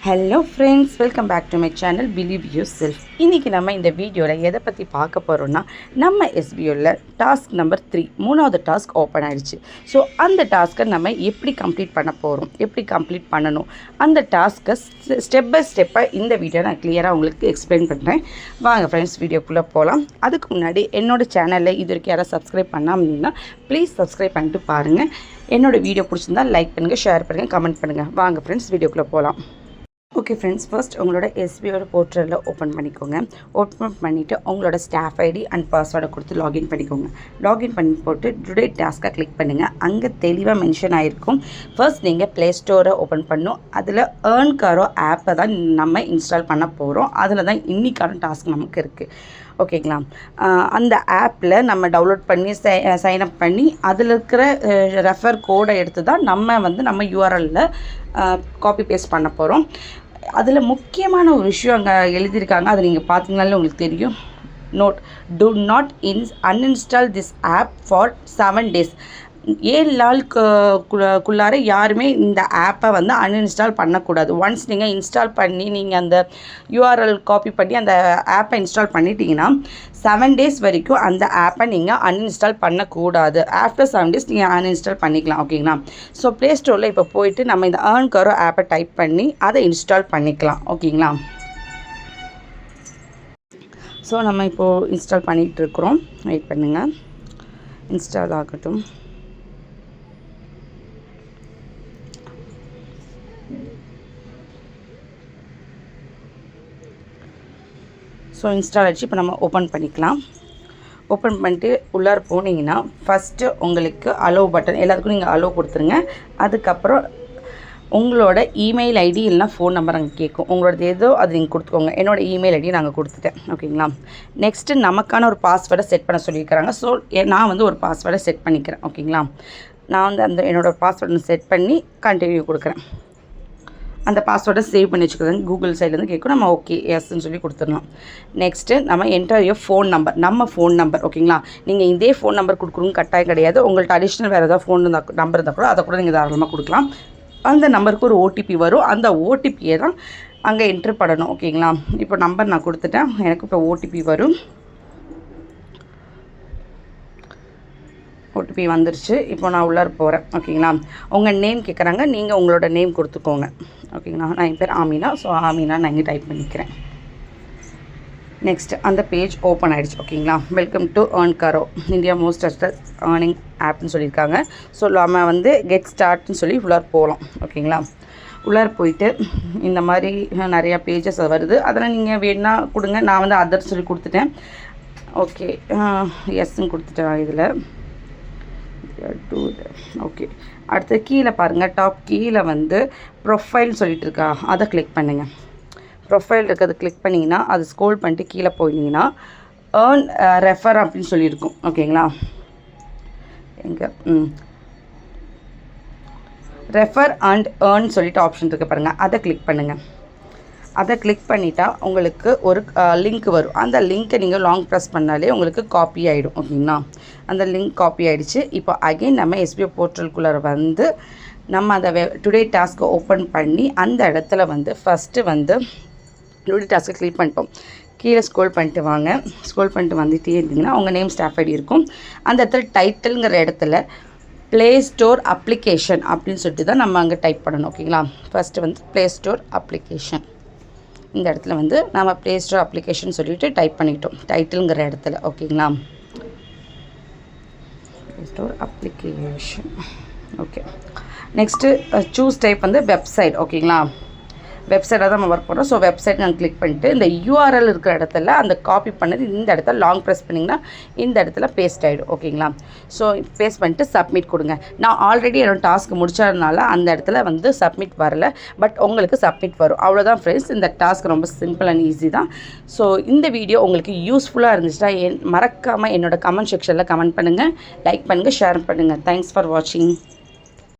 Hello friends, welcome back to my channel believe yourself. இன்றைக்கி நம்ம இந்த வீடியோவில் எதை பற்றி பார்க்க போகிறோன்னா, நம்ம எஸ்பிஓவில் டாஸ்க் நம்பர் 3 மூணாவது டாஸ்க் ஓப்பன் ஆகிடுச்சு. ஸோ அந்த டாஸ்க்கை நம்ம எப்படி கம்ப்ளீட் பண்ண போகிறோம், எப்படி கம்ப்ளீட் பண்ணணும், அந்த டாஸ்க்கை ஸ்டெப் பை ஸ்டெப்பாக இந்த வீடியோ நான் கிளியராக உங்களுக்கு எக்ஸ்பிளைன் பண்ணுறேன். வாங்க ஃப்ரெண்ட்ஸ், வீடியோக்குள்ளே போகலாம். அதுக்கு முன்னாடி என்னோடய சேனலில் இது வரைக்கும் யாராவது சப்ஸ்கிரைப் பண்ணாமல் ப்ளீஸ் சப்ஸ்கிரைப் பண்ணிட்டு பாருங்கள். என்னோடய வீடியோ பிடிச்சிருந்தால் லைக் பண்ணுங்கள், ஷேர் பண்ணுங்கள், கமெண்ட் பண்ணுங்கள். வாங்க ஃப்ரெண்ட்ஸ், வீடியோக்குள்ளே போகலாம். ஓகே ஃப்ரெண்ட்ஸ், ஃபர்ஸ்ட் உங்களோட எஸ்பிஓட போர்ட்டலில் ஓப்பன் பண்ணிக்கோங்க. ஓப்பன் பண்ணிவிட்டு உங்களோட ஸ்டாஃப் ஐடி அண்ட் பாஸ்வேர்டை கொடுத்து லாகின் பண்ணிக்கோங்க. லாகின் பண்ணி போட்டு டுடே டாஸ்க்கை கிளிக் பண்ணுங்கள். அங்கே தெளிவாக மென்ஷன் ஆகிருக்கும். ஃபர்ஸ்ட் நீங்கள் ப்ளே ஸ்டோரை ஓப்பன் பண்ணணும். அதில் ஏர்ன்காரோ ஆப்பை தான் நம்ம இன்ஸ்டால் பண்ண போகிறோம். அதில் தான் இன்றைக்கான டாஸ்க் நமக்கு இருக்குது. ஓகேங்களா? அந்த ஆப்பில் நம்ம டவுன்லோட் பண்ணி சைன்அப் பண்ணி அதில் இருக்கிற ரெஃபர் கோடை எடுத்து தான் நம்ம யூஆர்எல்லில் காப்பி பேஸ்ட் பண்ண போகிறோம். அதில் முக்கியமான ஒரு விஷயம் அங்கே எழுதியிருக்காங்க. அதை நீங்கள் பார்த்தீங்கனாலே உங்களுக்கு தெரியும். Note: do not uninstall this app for 7 days. 7 நாளுக்குள்ளார யாருமே இந்த ஆப்பை அன்இன்ஸ்டால் பண்ணக்கூடாது. ஒன்ஸ் நீங்கள் இன்ஸ்டால் பண்ணி நீங்கள் அந்த யூஆர்எல் காப்பி பண்ணி அந்த ஆப்பை இன்ஸ்டால் பண்ணிட்டீங்கன்னா 7 டேஸ் வரைக்கும் அந்த ஆப்பை நீங்கள் அன்இன்ஸ்டால் பண்ணக்கூடாது. ஆஃப்டர் 7 டேஸ் நீங்கள் அன்இன்ஸ்டால் பண்ணிக்கலாம். ஓகேங்களா? ஸோ ப்ளே ஸ்டோரில் இப்போ போயிட்டு நம்ம இந்த ஏர்ன்காரோ ஆப்பை டைப் பண்ணி அதை இன்ஸ்டால் பண்ணிக்கலாம். ஓகேங்களா? ஸோ நம்ம இப்போது இன்ஸ்டால் பண்ணிகிட்ருக்குறோம். வெயிட் பண்ணுங்கள், இன்ஸ்டால் ஆகட்டும். ஸோ இன்ஸ்டால் ஆகிடுச்சு. இப்போ நம்ம ஓப்பன் பண்ணிக்கலாம். ஓப்பன் பண்ணிட்டு உள்ளார போனீங்கன்னா ஃபஸ்ட்டு உங்களுக்கு அலோவ் பட்டன் எல்லாத்துக்கும் நீங்கள் அலோவ் கொடுத்துருங்க. அதுக்கப்புறம் உங்களோட இமெயில் ஐடி இல்லைனா ஃபோன் நம்பர் அங்கே கேட்கும். உங்களோடது ஏதோ அது நீங்கள் கொடுத்துக்கோங்க. என்னோடய இமெயில் ஐடி நாங்கள் கொடுத்துட்டேன். ஓகேங்களா? நெக்ஸ்ட்டு நமக்கான ஒரு பாஸ்வேர்டை செட் பண்ண சொல்லியிருக்கிறாங்க. ஸோ நான் ஒரு பாஸ்வேர்டை செட் பண்ணிக்கிறேன். ஓகேங்களா? நான் என்னோடய பாஸ்வேர்டை செட் பண்ணி கண்டினியூ கொடுக்குறேன். அந்த பாஸ்வேர்டை சேவ் பண்ணி வச்சுக்கிறேன். கூகுள் சைட்லேருந்து கேட்கும். நம்ம ஓகே எஸ்ன்னு சொல்லி கொடுத்துடலாம். நெக்ஸ்ட்டு நம்ம என்டர் யுவர் ஃபோன் நம்பர், நம்ம ஃபோன் நம்பர். ஓகேங்களா? நீங்கள் இதே ஃபோன் நம்பர் கொடுக்கணும்னு கட்டாயம் கிடையாது. உங்கள்கிட்ட அடிஷ்னல் வேறு ஏதாவது ஃபோன் நம்பர் இருந்தால் கூட அதை கூட நீங்கள் தாராளமாக கொடுக்கலாம். அந்த நம்பருக்கு ஒரு ஓடிபி வரும். அந்த ஓடிபியை தான் அங்கே என்ட்ரு பண்ணணும். ஓகேங்களா? இப்போ நம்பர் நான் கொடுத்துட்டேன். எனக்கு இப்போ ஓடிபி வரும். ஓடிபி வந்துருச்சு. இப்போ நான் உள்ளார போகிறேன். ஓகேங்களா? உங்கள் நேம் கேட்குறாங்க. நீங்கள் உங்களோட நேம் கொடுத்துக்கோங்க. ஓகேங்களா? நான் என் பேர் ஆமினா. ஸோ ஆமினா நான் இங்கே டைப் பண்ணிக்கிறேன். நெக்ஸ்ட் அந்த பேஜ் ஓப்பன் ஆகிடுச்சு. ஓகேங்களா? Welcome to EarnKaro, India most trusted earning ஆப்னு சொல்லியிருக்காங்க. ஸோ நம்ம கெட் ஸ்டார்ட்னு சொல்லி உள்ளார போகலாம். ஓகேங்களா? உள்ளார போயிட்டு இந்த மாதிரி நிறையா பேஜஸ் வருது. அதெல்லாம் நீங்கள் வேணா கொடுங்க. நான் அதர் சொல்லி கொடுத்துட்டேன். ஓகே, எஸ்ன்னு கொடுத்துட்டேன். இதில் ஓகே, அடுத்து கீழே பாருங்கள். டாப் கீழே ப்ரொஃபைல் சொல்லிட்டு இருக்கா, அதை கிளிக் பண்ணுங்கள். ப்ரொஃபைல் இருக்கிறது கிளிக் பண்ணிங்கன்னா அது ஸ்க்ரோல் பண்ணிட்டு கீழே போயிட்டீங்கன்னா ஏர்ன் ரெஃபர் அப்படின்னு சொல்லியிருக்கும். ஓகேங்களா? எங்கே ரெஃபர் அண்ட் ஏர்ன் சொல்லிட்டு ஆப்ஷன் இருக்குது பாருங்கள், அதை கிளிக் பண்ணுங்கள். அதை கிளிக் பண்ணிட்டா உங்களுக்கு ஒரு லிங்க் வரும். அந்த லிங்க்கை நீங்கள் லாங் ப்ரெஸ் பண்ணாலே உங்களுக்கு காப்பி ஆகிடும். ஓகேங்களா? அந்த லிங்க் காப்பி ஆகிடுச்சு. இப்போ அகைன் நம்ம எஸ்பிஓ போர்ட்டலுக்குள்ளே நம்ம அந்த டுடே டாஸ்க்கை ஓப்பன் பண்ணி அந்த இடத்துல ஃபஸ்ட்டு டுடே டாஸ்க்கை கிளிக் பண்ணிட்டோம். கீழே ஸ்க்ரோல் பண்ணிட்டு வாங்க. ஸ்க்ரோல் பண்ணிட்டு வந்துகிட்டே இருந்தீங்கன்னா உங்கள் நேம் ஸ்டாஃப் ஐடி இருக்கும். அந்த இடத்துல டைட்டில்ங்கிற இடத்துல ப்ளே ஸ்டோர் அப்ளிகேஷன் அப்படின்னு சொல்லிட்டு தான் நம்ம அங்கே டைப் பண்ணணும். ஓகேங்களா? First play store application. இந்த இடத்துல நம்ம ப்ளே ஸ்டோர் அப்ளிகேஷன் சொல்லிவிட்டு டைப் பண்ணிக்கிட்டோம் டைட்டில்ங்கிற இடத்துல. ஓகேங்களா? Play store application. Okay, next choose type website. ஓகேங்களா? வெப்சைட்டாக தான் நம்ம ஒர்க் பண்ணுறோம். ஸோ வெப்சைட் நான் கிளிக் பண்ணிவிட்டு இந்த யூஆர்எல் இருக்கிற இடத்துல அந்த காப்பி பண்ணது இந்த இடத்துல லாங் ப்ரெஸ் பண்ணிங்கன்னா இந்த இடத்துல பேஸ்ட் ஆகிடும். ஓகேங்களா? ஸோ பேஸ்ட் பண்ணிட்டு சப்மிட் கொடுங்க. நான் ஆல்ரெடி என்னோடய டாஸ்க் முடிச்சதுனால அந்த இடத்துல சப்மிட் வரல. பட் உங்களுக்கு சப்மிட் வரும். அவ்வளோதான் ஃப்ரெண்ட்ஸ். இந்த டாஸ்க் ரொம்ப சிம்பிள் அண்ட் ஈஸி தான். ஸோ இந்த வீடியோ உங்களுக்கு யூஸ்ஃபுல்லாக இருந்துச்சுன்னா மறக்காமல் என்னோடய கமெண்ட் செக்ஷனில் கமெண்ட் பண்ணுங்கள், லைக் பண்ணுங்கள், ஷேர் பண்ணுங்கள். தேங்க்ஸ் ஃபார் வாட்சிங்.